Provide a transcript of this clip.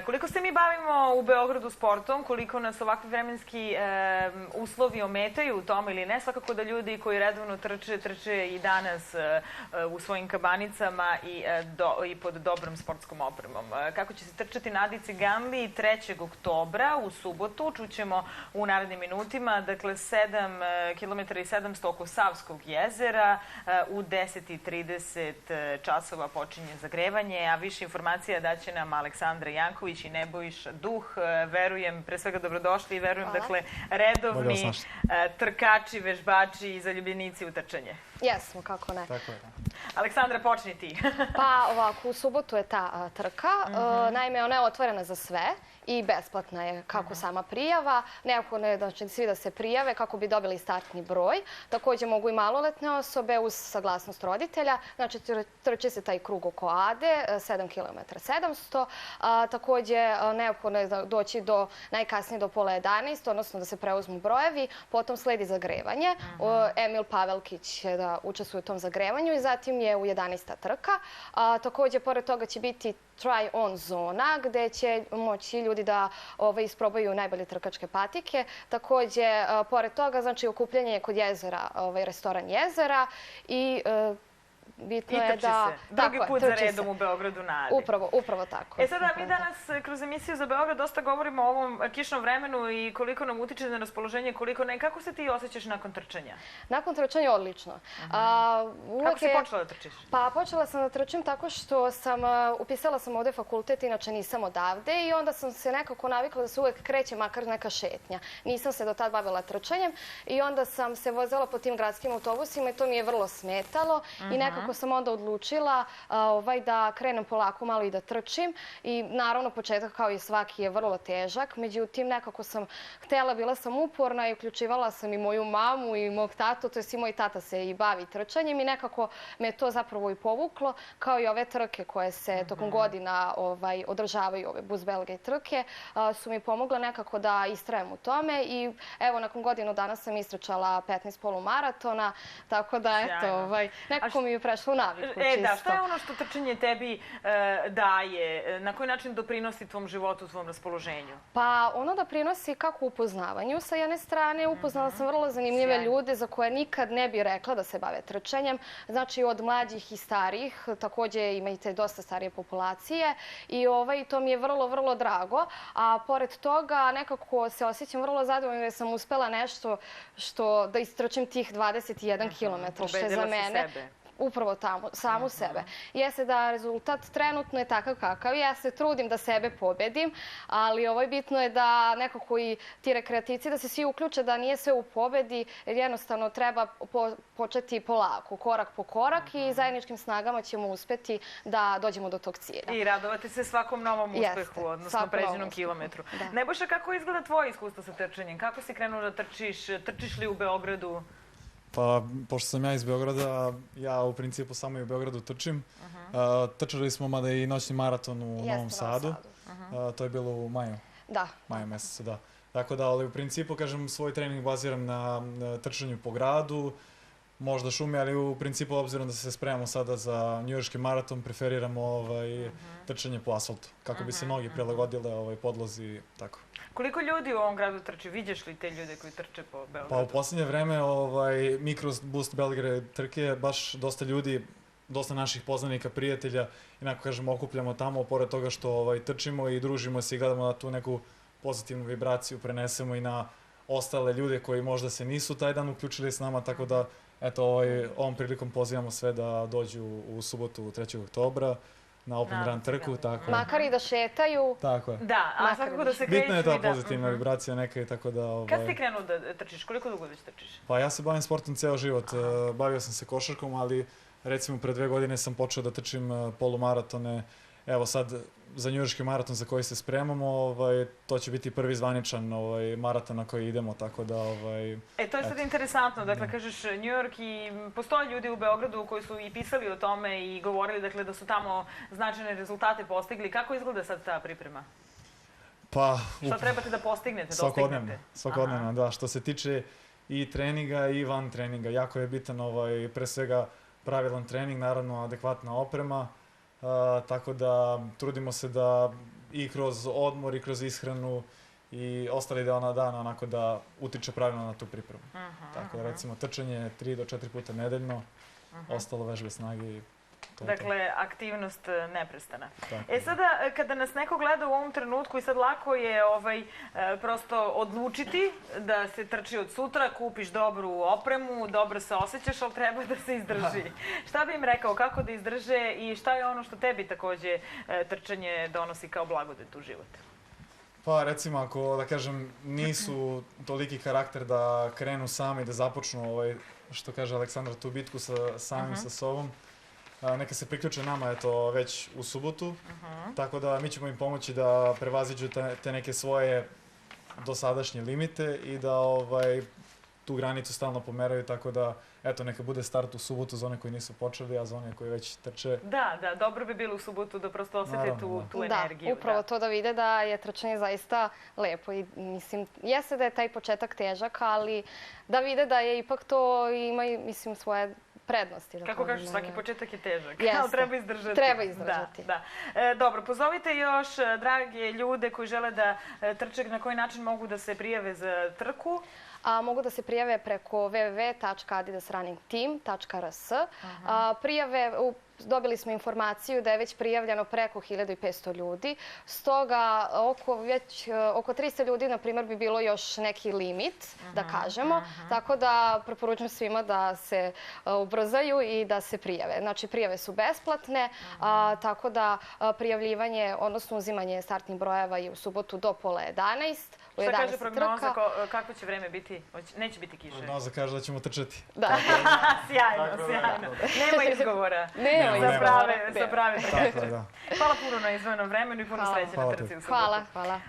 Koliko se mi bavimo u Beogradu sportom, koliko nas ovakvi vremenski uslovi ometaju u tome ili ne, svakako da ljudi koji redovno trče i danas u svojim kabanicama i pod dobrom sportskom opremom. Kako će se trčati Nadi Ciganli 3. oktobra u subotu, čućemo u narednim minutima, dakle 7 km i 700 oko Savskog jezera, u 10:30 časova počinje zagrevanje, a više informacija daće nam Aleksandra Janković i Nebojša Duh. Verujem, pre svega dobrodošli i verujem, dakle, redovni trkači, vežbači i zaljubljenici u trčanje. Jesmo, kako ne. Tako je. Aleksandra, počni ti. Pa ovako, u subotu je ta trka. Naime, ona je otvorena za sve i besplatna je kako sama prijava. Neophodno je da svi da se prijave kako bi dobili startni broj. Također mogu i maloletne osobe uz saglasnost roditelja. Znači, trči se taj krug oko Ade, 7 km 700. Također, neophodno je doći najkasnije do 10:30, odnosno da se preuzmu brojevi. Potom sledi zagrevanje. Emil Pavelkić će da učestvuje u tom zagrevanju i zatim je u 11. trka. Također, pored toga će biti try-on zona gde će moći ljudi da isprobaju najbolje trkačke patike. Također, pored toga, znači, okupljanje je kod jezera, restoran jezera i bitno je da... Drugi put za redom u Beogradu na Adi. Upravo tako. Sada mi danas kroz emisiju za Beograd dosta govorimo o ovom kišnom vremenu i koliko nam utiče na raspoloženje, koliko ne. Kako se ti osjećaš nakon trčanja? Nakon trčanja odlično. Kako si počela da trčiš? Pa počela sam da trčim tako što upisala sam ovde fakultet, inače nisam odavde i onda sam se nekako navikla da se uvek kreće makar neka šetnja. Nisam se do tad bavila trčanjem i onda sam se vozila po tim gradskim autobusima i to mi je vrlo smetalo i nekako sam onda odlučila da krenem polako malo i da trčim. I naravno početak kao i svaki je vrlo težak, međutim nekako sam htjela, bila sam uporna i uključivala sam i moju mamu i mog tatu, to jest i moj tata se i bavi trčanjem i nekako me to zapravo i povuklo, kao i ove trke koje se tokom godina održavaju, ove Bus Belgije trke, su mi pomogle nekako da istrajem u tome i evo nakon godinu dana sam istrčala 15 polumaratona, tako da eto, nekako mi je prešlo u naviku čisto. Da, šta je ono što trčanje tebi daje? Na koji način doprinosi tvom životu, tvom raspoloženju? Pa ono doprinosi kako upoznavanju sa jedne strane. Upoznala sam vrlo zanimljive ljude za koje nikad ne bi rekla da se bave trčanjem. Znači od mlađih i starih, također imate dosta starije populacije i to mi je vrlo, vrlo drago. A pored toga nekako se osjećam vrlo zadovoljno jer sam uspela nešto da istrčim tih 21 km, što je za mene upravo tamo, samu sebe. Jeste da rezultat trenutno je takav kakav. Ja se trudim da sebe pobedim, ali bitno je da nekako i ti rekreativci da se svi uključe, da nije sve u pobedi, jer jednostavno treba početi polako, korak po korak i zajedničkim snagama ćemo uspeti da dođemo do tog cilja. I radovati se svakom novom uspehu, odnosno pređenom kilometru. Nebojša, kako izgleda tvoje iskustvo sa trčanjem? Kako si krenuo da trčiš? Trčiš li u Beogradu? Pa, pošto sam ja iz Beograda, ja u principu samo i u Beogradu trčim. Trčali smo mada i noćni maraton u Novom Sadu. To je bilo u maju. Da. Maju mesecu, da. Tako da, ali u principu, kažem, svoj trening baziram na trčanju po gradu, možda šumi, ali u principu, obzirom da se spremamo sada za njujorški maraton, preferiramo trčanje po asfaltu, kako bi se noge prilagodile podlozi, tako. Koliko ljudi u ovom gradu trči? Vidiš li te ljude koji trče po Beogradu? Pa u posljednje vreme mi kroz Bus Belgrade trke baš dosta ljudi, dosta naših poznanika, prijatelja, inako kažem okupljamo tamo, pored toga što trčimo i družimo se i gledamo da tu neku pozitivnu vibraciju prenesemo i na ostale ljude koji možda se nisu taj dan uključili s nama, tako da eto ovom prilikom pozivamo sve da dođu u subotu 3. oktobra na Open Run trku. Makar i da šetaju. Tako je. Da, a svakako da se kreću. Bitna je ta pozitivna vibracija neka i tako da... Kad si krenuo da trčiš? Koliko dugo već trčiš? Pa ja se bavim sportom ceo život. Bavio sam se košarkom, ali recimo pre 2 godine sam počeo da trčim polumaratone. Evo sad za njujorški maraton za koji se spremamo, to će biti prvi zvaničan maraton na koji idemo, tako da... To je sad interesantno, dakle, kažeš Njujork i postoje ljudi u Beogradu koji su i pisali o tome i govorili, dakle, da su tamo značajne rezultate postigli. Kako izgleda sad ta priprema? Pa... Šta trebate da postignete, dostignete? Svakodnevno, da. Što se tiče i treninga i van treninga, jako je bitan pre svega pravilan trening, naravno adekvatna oprema, tako da trudimo se da i kroz odmor i kroz ishranu i ostali deo na dan onako da utiče pravilno na tu pripremu. Tako da recimo trčanje 3 do 4 puta nedeljno, ostalo vežbe snage i to je to. Dakle, aktivnost neprestana. Tako, Sada, kada nas neko gleda u ovom trenutku i sad lako je prosto odlučiti da se trči od sutra, kupiš dobru opremu, dobro se osjećaš, ali treba da se izdrži. Šta bi im rekao, kako da izdrže i šta je ono što tebi takođe trčanje donosi kao blagodet u život? Pa recimo ako, da kažem, nisu toliki karakter da krenu sami, da započnu, što kaže Aleksandar, tu bitku samim sa sobom, neka se priključe nama već u subotu, tako da mi ćemo im pomoći da prevaziđu te neke svoje dosadašnje limite i da tu granicu stalno pomeraju, tako da neka bude start u subotu za one koji nisu počeli, a za one koji već trče. Da, dobro bi bilo u subotu da prosto osete tu energiju. Da, upravo to da vide da je trčanje zaista lepo i mislim, jeste da je taj početak težak, ali da vide da je ipak to ima, mislim, svoje prednosti. Kako kažeš, svaki početak je težak, ali treba izdržati. Treba izdržati. Da. Dobro, pozovite još drage ljude koji žele da trče, na koji način mogu da se prijave za trku. Mogu da se prijave preko www.adidasrunningteam.rs. Prijave, dobili smo informaciju da je već prijavljeno preko 1500 ljudi. Stoga oko 300 ljudi, na primjer, bi bilo još neki limit, da kažemo. Tako da preporučujem svima da se ubrzaju i da se prijave. Znači, prijave su besplatne, tako da prijavljivanje, odnosno uzimanje startnih brojeva je u subotu do pola 11. Šta kaže prognoza, kako će vreme biti? Neće biti kiše? Prognoza kaže da ćemo trčati. Da. Sjajno. Nema izgovora. Za prave trkače. Hvala puno na izdvojenom vremenu i puno sreće na trci u subotu. Hvala.